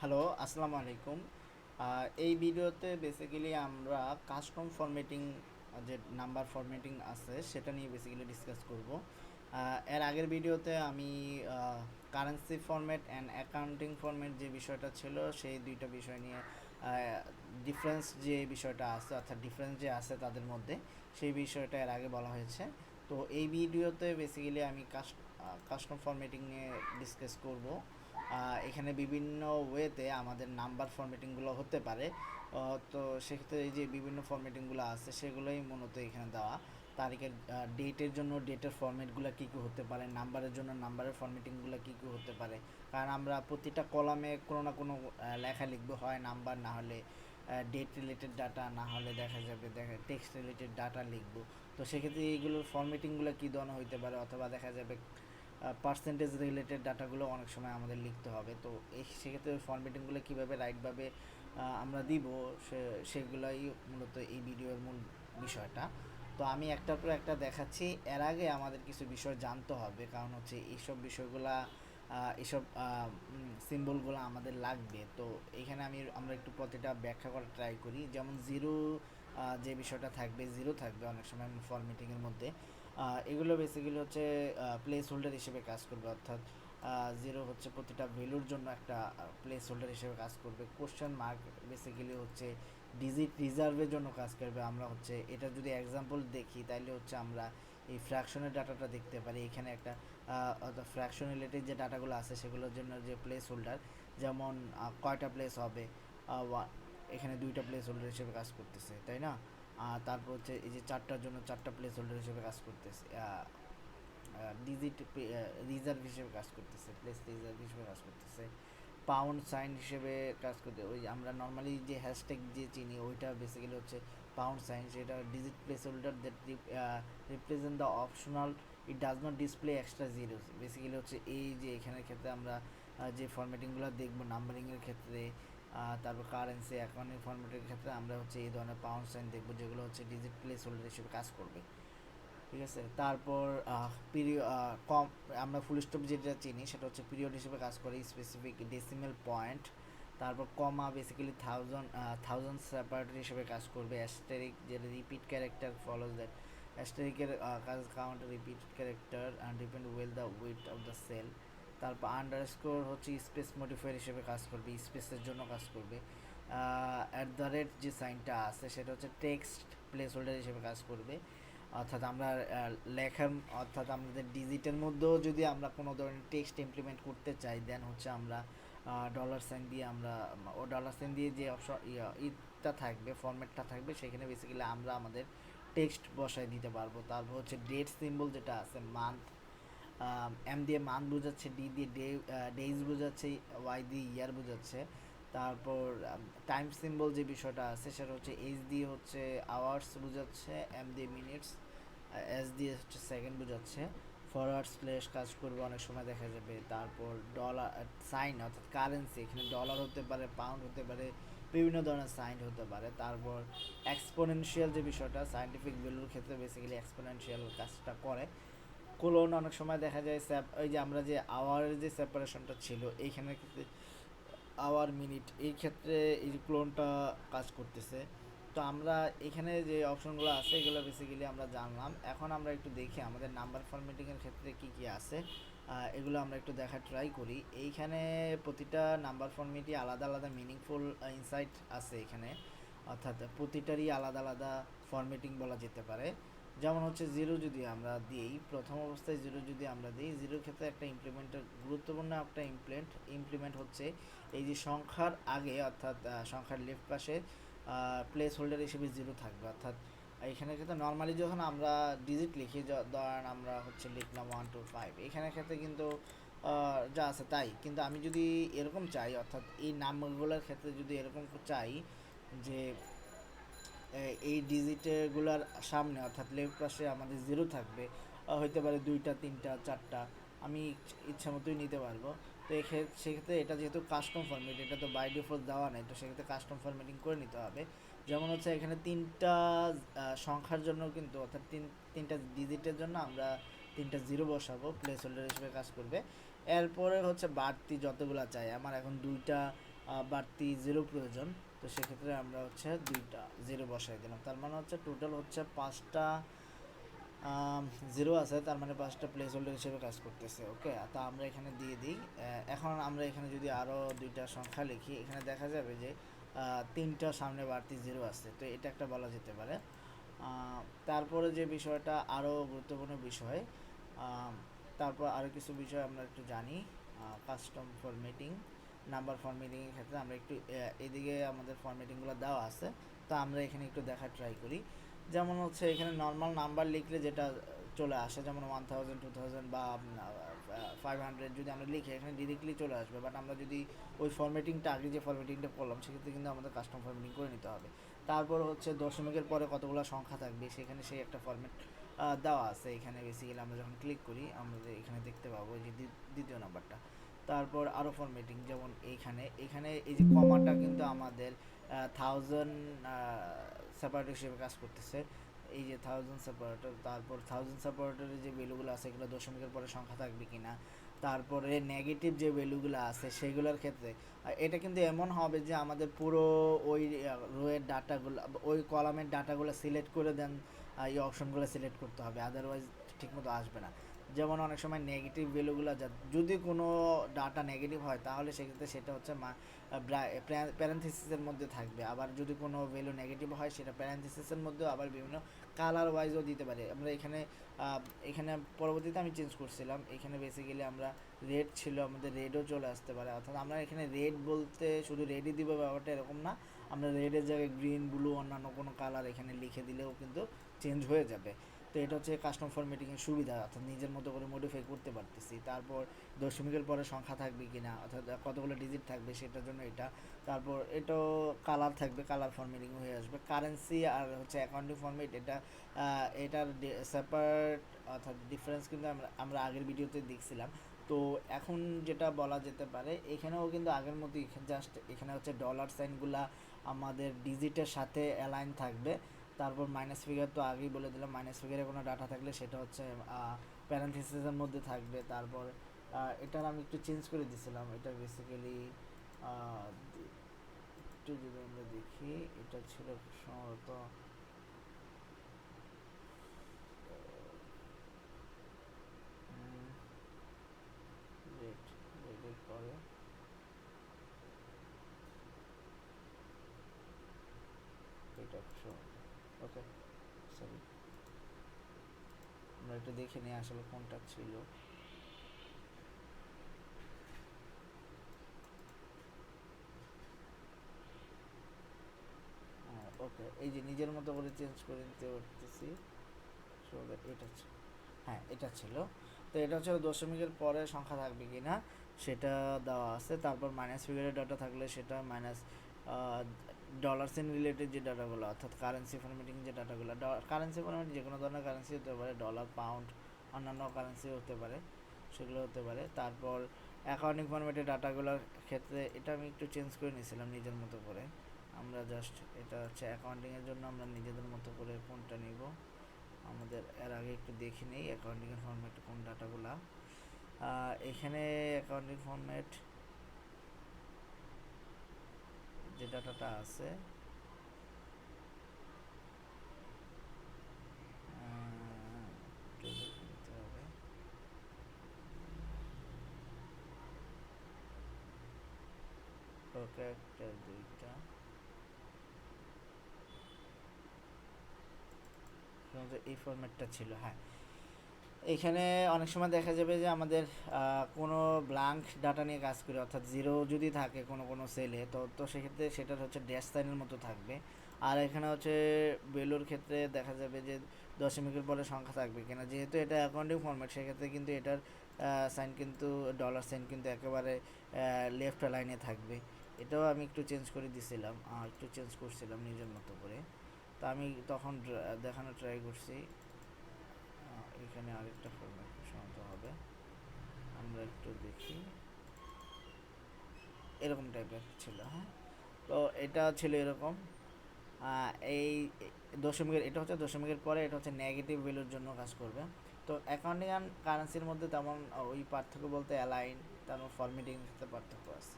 Hello, আসসালামু আলাইকুম। এই ভিডিওতে বেসিক্যালি আমরা কাস্টম ফরম্যাটিং যে নাম্বার ফরম্যাটিং আছে সেটা নিয়ে বেসিক্যালি ডিসকাস করব। এর আগের ভিডিওতে আমি currency format and accounting format যে বিষয়টা ছিল সেই দুইটা বিষয় নিয়ে ডিফারেন্স যে বিষয়টা আছে অর্থাৎ ডিফারেন্স যে আছে তাদের মধ্যে সেই বিষয়টা এর আগে বলা হয়েছে। তো এই ভিডিওতে বেসিক্যালি আমি কাস্টম ফরম্যাটিং নিয়ে ডিসকাস করব। এখানে বিভিন্ন ওয়েতে আমাদের নাম্বার ফরম্যাটিংগুলো হতে পারে। তো সেক্ষেত্রে এই যে বিভিন্ন ফরম্যাটিংগুলো আছে সেগুলোই মূলত এখানে দেওয়া। তারিখের ডেটের জন্য ডেটের ফরম্যাটগুলো কী কী হতে পারে, নাম্বারের জন্য নাম্বারের ফরম্যাটিংগুলো কী কী হতে পারে, কারণ আমরা প্রতিটা কলামে কোনো না কোনো লেখা লিখবো, হয় নাম্বার, না হলে ডেট রিলেটেড ডাটা, না হলে দেখা যাবে টেক্সট রিলেটেড ডাটা লিখবো। তো সেক্ষেত্রে এইগুলোর ফরম্যাটিংগুলো কী ধরনের হইতে পারে, অথবা দেখা যাবে পার্সেন্টেজ রিলেটেড ডাটাগুলো অনেক সময় আমাদের লিখতে হবে। তো এই সেক্ষেত্রে ফরম্যাটিংগুলো কীভাবে রাইটভাবে আমরা দিব সেগুলোই মূলত এই ভিডিওর মূল বিষয়টা। তো আমি একটার পর একটা দেখাচ্ছি। এর আগে আমাদের কিছু বিষয় জানতে হবে, কারণ হচ্ছে এইসব বিষয়গুলা এইসব সিম্বলগুলো আমাদের লাগবে। তো এখানে আমরা একটু প্রতিটা ব্যাখ্যা করার ট্রাই করি। যেমন জিরো, যে বিষয়টা থাকবে, জিরো থাকবে অনেক সময় ফরম্যাটিংয়ের মধ্যে। এগুলো বেসিক্যালি হচ্ছে প্লেস হোল্ডার হিসেবে কাজ করবে, অর্থাৎ জিরো হচ্ছে প্রতিটা ভ্যালুর জন্য একটা প্লেস হোল্ডার হিসেবে কাজ করবে। কোশ্চেন মার্ক বেসিক্যালি হচ্ছে ডিজিট রিজার্ভের জন্য কাজ করবে। আমরা হচ্ছে এটা যদি এক্সাম্পল দেখি তাইলে হচ্ছে আমরা এই ফ্র্যাকশনের ডাটাটা দেখতে পারি। এখানে একটা ফ্র্যাকশন রিলেটেড যে ডাটাগুলো আছে সেগুলোর জন্য যে প্লেস হোল্ডার, যেমন কয়টা প্লেস হবে, এখানে দুইটা প্লেস হোল্ডার হিসেবে কাজ করতেছে, তাই না? তারপর হচ্ছে এই যে চারটার জন্য চারটা প্লেস হোল্ডার হিসেবে কাজ করতেছে, ডিজিট রিজার্ভ হিসেবে কাজ করতেছে, প্লেস রিজার্ভ হিসেবে কাজ করতেছে। পাউন্ড সাইন হিসেবে কাজ করতে, ওই আমরা নর্মালি যে হ্যাশট্যাগ যে চিনি ওইটা বেসিক্যালি হচ্ছে পাউন্ড সাইন, সেটা digit place holder that represent the optional, it does not display extra zeros. Basically হচ্ছে এই যে এখানের ক্ষেত্রে আমরা যে ফরম্যাটিংগুলো দেখবো নাম্বারিংয়ের ক্ষেত্রে, তারপর কারেন্সি অ্যাকাউন্টিং ফরম্যাটের ক্ষেত্রে আমরা হচ্ছে এই ধরনের পাউন্ড সাইন দেখবো, যেগুলো হচ্ছে ডিজিট প্লেস হোল্ডার হিসেবে কাজ করবে। ঠিক আছে। তারপর কম, আমরা ফুল স্টপ যেটা চিনি সেটা হচ্ছে পিরিয়ড হিসেবে কাজ করে, স্পেসিফিক ডেসিমেল পয়েন্ট। তারপর কমা বেসিক্যালি থাউজেন্ড সেপারেটর হিসেবে কাজ করবে। অ্যাস্টেরিক যেটা রিপিট ক্যারেক্টার ফলোজ দ্যাট, অ্যাস্টেরিকের কাজ count repeat character and depend well the with of the cell. তারপর আন্ডারস্কোর হচ্ছে স্পেস মডিফায়ার হিসেবে কাজ করবে, স্পেসের জন্য কাজ করবে। অ্যাট দ্য রেট যে সাইনটা আছে সেটা হচ্ছে টেক্সট প্লেস হোল্ডার হিসেবে কাজ করবে, অর্থাৎ আমরা লেখার, অর্থাৎ আমাদের ডিজিটের মধ্যেও যদি আমরা কোনো ধরনের টেক্সট ইমপ্লিমেন্ট করতে চাই, দেন হচ্ছে আমরা ডলার সাইন দিয়ে, আমরা ও ডলার সাইন দিয়ে যে অপশন ইটা থাকবে, ফরম্যাটটা থাকবে, সেখানে বেসিক্যালি আমরা আমাদের টেক্সট বসায় দিতে পারবো। তারপর হচ্ছে ডেট সিম্বল যেটা আছে, মান্থ, এম দিয়ে মান্থ বোঝাচ্ছে, ডি দিয়ে ডেইজ বোঝাচ্ছে, ওয়াই দিয়ে ইয়ার বোঝাচ্ছে। তারপর টাইম সিম্বল যে বিষয়টা আছে সেটা হচ্ছে এইচ দিয়ে হচ্ছে আওয়ার্স বোঝাচ্ছে, এম দিয়ে মিনিটস, এস দিয়ে হচ্ছে সেকেন্ড বোঝাচ্ছে। ফরওয়ার্ড স্ল্যাশ কাজ করবে অনেক সময় দেখা যাবে। তারপর ডলার সাইন অর্থাৎ কারেন্সি, এখানে ডলার হতে পারে, পাউন্ড হতে পারে, বিভিন্ন ধরনের সাইন হতে পারে। তারপর এক্সপোনেনশিয়াল যে বিষয়টা, সায়েন্টিফিক ভ্যালুর ক্ষেত্রে বেসিক্যালি এক্সপোনেনশিয়াল কাজটা করে। কোলন অনেক সময় দেখা যায় ওই যে আমরা যে আওয়ারের যে সেপারেশনটা ছিল এইখানে ক্ষেত্রে আওয়ার মিনিট, এই ক্ষেত্রে এই ক্লোনটা কাজ করতেছে। তো আমরা এখানে যে অপশনগুলো আছে এগুলো বেসিক্যালি আমরা জানলাম। এখন আমরা একটু দেখি আমাদের নাম্বার ফরম্যাটিংয়ের ক্ষেত্রে কি কি আছে, এগুলো আমরা একটু দেখার ট্রাই করি। এইখানে প্রতিটা নাম্বার ফরম্যাটই আলাদা আলাদা মিনিংফুল ইনসাইট আছে এখানে, অর্থাৎ প্রতিটারই আলাদা আলাদা ফরম্যাটিং বলা যেতে পারে। যেমন হচ্ছে জিরো যদি আমরা দিই, প্রথম অবস্থায় জিরো যদি আমরা দিই, জিরোর ক্ষেত্রে একটা গুরুত্বপূর্ণ একটা ইমপ্লিমেন্ট হচ্ছে এই যে সংখ্যার আগে, অর্থাৎ সংখ্যার লেফট পাশে প্লেস হোল্ডার হিসেবে জিরো থাকবে। অর্থাৎ এখানে ক্ষেত্রে নর্মালি যখন আমরা ডিজিট লিখি, ধরেন আমরা হচ্ছে লিখলাম 1 2 5, এখানের ক্ষেত্রে কিন্তু যা আছে তাই। কিন্তু আমি যদি এরকম চাই, অর্থাৎ এই নাম্বারগুলোর ক্ষেত্রে যদি এরকম চাই যে এই ডিজিটগুলোর সামনে অর্থাৎ লেফট পাশে আমাদের জিরো থাকবে, হইতে পারে 2টা 3টা 4টা, আমি ইচ্ছা মতোই নিতে পারবো। তো সেক্ষেত্রে এটা যেহেতু কাস্টম ফরম্যাট, এটা তো বাই ডিফল্ট দেওয়া নেই, তো সেক্ষেত্রে কাস্টম ফরম্যাটিং করে নিতে হবে। যেমন হচ্ছে এখানে 3টা সংখ্যার জন্য কিন্তু, অর্থাৎ তিনটা ডিজিটের জন্য আমরা 3টা জিরো বসাবো, প্লেস হোল্ডার হিসেবে কাজ করবে। এরপরে হচ্ছে বাড়তি যতগুলো চাই, আমার এখন 2টা বাড়তি জিরো প্রয়োজন, তো সেক্ষেত্রে আমরা হচ্ছে 2টা জিরো বসাই দিলাম। তার মানে হচ্ছে টোটাল হচ্ছে 5টা জিরো আছে, তার মানে 5টা প্লেস হোল্ডার হিসেবে কাজ করতেছে। ওকে, তা আমরা এখানে দিয়ে দিই। এখন আমরা এখানে যদি আরও 2টা সংখ্যা লিখি, এখানে দেখা যাবে যে 3টা সামনে বাড়তি জিরো আছে, তো এটা একটা বলা যেতে পারে। তারপরে যে বিষয়টা আরও গুরুত্বপূর্ণ বিষয়, তারপর আরও কিছু বিষয় আমরা একটু জানি। কাস্টম ফরম্যাটিং, নাম্বার ফরম্যাটিংয়ের ক্ষেত্রে আমরা একটু এদিকে আমাদের ফরম্যাটিংগুলো দেওয়া আছে, তো আমরা এখানে একটু দেখার ট্রাই করি। যেমন হচ্ছে এখানে নর্মাল নাম্বার লিখলে যেটা চলে আসে, যেমন 1000, 2000 বা 500 যদি আমরা লিখি, এখানে ডিরেক্টলি চলে আসবে। বাট আমরা যদি ওই ফরম্যাটিংটা আগে যে ফরম্যাটিংটা করলাম, সেক্ষেত্রে কিন্তু আমাদের কাস্টম ফরম্যাটিং করে নিতে হবে। তারপর হচ্ছে দশমিকের পরে কতগুলো সংখ্যা থাকবে, সেখানে সেই একটা ফরম্যাট দেওয়া আছে। এখানে বেসিক্যালি আমরা যখন ক্লিক করি, আমরা এখানে দেখতে পাবো যে দ্বিতীয় নাম্বারটা। তারপর আরও ফরম্যাটিং, যেমন এখানে এই যে কমাটা কিন্তু আমাদের 1000 সেপারেটর হিসেবে কাজ করতেছে। এই যে 1000 সেপারেটর, তারপর 1000 সেপারেটরের যে ভ্যালুগুলো আছে, এগুলো দশমিকের পরে সংখ্যা থাকবে কিনা, তারপরে নেগেটিভ যে ভ্যালুগুলো আছে সেগুলোর ক্ষেত্রে এটা কিন্তু এমন হবে যে আমাদের পুরো ওই রোয়ের ডাটাগুলো, ওই কলামের ডাটাগুলো সিলেক্ট করে দেন, এই অপশনগুলো সিলেক্ট করতে হবে, আদারওয়াইজ ঠিকমতো আসবে না। যেমন অনেক সময় নেগেটিভ ভ্যালুগুলো যদি কোনো ডাটা নেগেটিভ হয়, তাহলে সেক্ষেত্রে সেটা হচ্ছে প্যারেনথিসিসের মধ্যে থাকবে। আবার যদি কোনো ভ্যালু নেগেটিভ হয়, সেটা প্যারেনথিসিসের মধ্যেও আবার বিভিন্ন কালার ওয়াইজও দিতে পারে। আমরা এখানে পরবর্তীতে আমি চেঞ্জ করছিলাম, এখানে বেসিক্যালি আমরা রেড ছিল, আমাদের রেডও চলে আসতে পারে। অর্থাৎ আমরা এখানে রেড বলতে শুধু রেডই দিব, ব্যাপারটা এরকম না। আমরা রেডের জায়গায় গ্রিন, ব্লু, অন্যান্য কোনো কালার এখানে লিখে দিলেও কিন্তু চেঞ্জ হয়ে যাবে। তো এটা হচ্ছে কাস্টম ফরম্যাটিংয়ের সুবিধা, অর্থাৎ নিজের মতো করে মডিফাই করতে পারতেছি। তারপর দশমিকের পরে সংখ্যা থাকবে কিনা, অর্থাৎ কতগুলো ডিজিট থাকবে সেটার জন্য এটা। তারপর এটাও কালার থাকবে, কালার ফরম্যাটিং হয়ে আসবে। কারেন্সি আর হচ্ছে অ্যাকাউন্টিং ফরম্যাট, এটার সেপারেট, অর্থাৎ ডিফারেন্স কিন্তু আমরা আগের ভিডিওতে দেখছিলাম। তো এখন যেটা বলা যেতে পারে, এখানেও কিন্তু আগের মতোই, জাস্ট এখানে হচ্ছে ডলার সাইনগুলা আমাদের ডিজিটের সাথে অ্যালাইন থাকবে। তারপর মাইনাস ফিগার তো আগেই বলে দিলাম, মাইনাস ফিগারে কোনো ডাটা থাকলে সেটা হচ্ছে প্যারেনথিসিসের মধ্যে থাকবে। তারপর এটার আমি একটু চেঞ্জ করে দিয়েছিলাম, এটা বেসিক্যালি একটু যদি আমরা দেখি, এটা ছিল সম্ভবত রেডের পরে এটা ওকে, সরি, আমরা একটু দেখে নিই আসলে কোনটা ছিল। ওকে, এই যে নিজের মতো করে চেঞ্জ করে নিতে পারতেছি। এটা হ্যাঁ, এটা ছিল। তো এটা হচ্ছে দশমিকের পরে সংখ্যা থাকবে কি না সেটা দেওয়া আছে। তারপর মাইনাস ফিগারের ডাটা থাকলে সেটা মাইনাস, ডলার সেন রিলেটেড যে ডাটাগুলো, অর্থাৎ কারেন্সি ফরম্যাটিং যে ডাটাগুলো, কারেন্সি ফরম্যাট যে কোনো ধরনের কারেন্সি হতে পারে, ডলার, পাউন্ড, অন্যান্য কারেন্সি হতে পারে, সেগুলো হতে পারে। তারপর অ্যাকাউন্টিং ফরম্যাটের ডাটাগুলোর ক্ষেত্রে এটা আমি একটু চেঞ্জ করে নিয়েছিলাম নিজের মতো করে। আমরা জাস্ট এটা হচ্ছে অ্যাকাউন্টিংয়ের জন্য আমরা নিজেদের মতো করে কোনটা নিব, আমাদের এর আগে একটু দেখে নেই অ্যাকাউন্টিংয়ের ফরম্যাট কোন ডাটাগুলা। এখানে অ্যাকাউন্টিং ফরম্যাট যে ডাটাটা আছে, ওকে, একটা দুইটা, এই ফরম্যাটটা ছিল। হ্যাঁ, এখানে অনেক সময় দেখা যাবে যে আমাদের কোনো ব্ল্যাঙ্ক ডাটা নিয়ে কাজ করি, অর্থাৎ জিরো যদি থাকে কোনো কোনো সেলে, তো সেক্ষেত্রে সেটার হচ্ছে ড্যাশ সাইনের মতো থাকবে। আর এখানে হচ্ছে ভ্যালুর ক্ষেত্রে দেখা যাবে যে দশমিকের পরে সংখ্যা থাকবে কিনা, যেহেতু এটা অ্যাকাউন্টিং ফরম্যাট, সেক্ষেত্রে কিন্তু এটার সাইন কিন্তু ডলার সাইন কিন্তু একেবারে লেফট লাইনে থাকবে। এটাও আমি একটু চেঞ্জ করে দিছিলাম, একটু চেঞ্জ করছিলাম নিজের মতো করে। তো আমি তখন দেখানো ট্রাই করছি। এখানে আরেকটা ফরম্যাট সমানত হবে, আমরা একটু দেখি, এরকম টাইপের ছিল। হ্যাঁ, তো এটা ছিল এরকম। এই দশমিকের, এটা হচ্ছে দশমিকের পরে, এটা হচ্ছে নেগেটিভ ভ্যালুর জন্য কাজ করবে। তো অ্যাকাউন্টিং অ্যান্ড কারেন্সির মধ্যে তেমন ওই পার্থক্য বলতে অ্যালাইন, তেমন ফরম্যাটিং ক্ষেত্রে পার্থক্য আছে।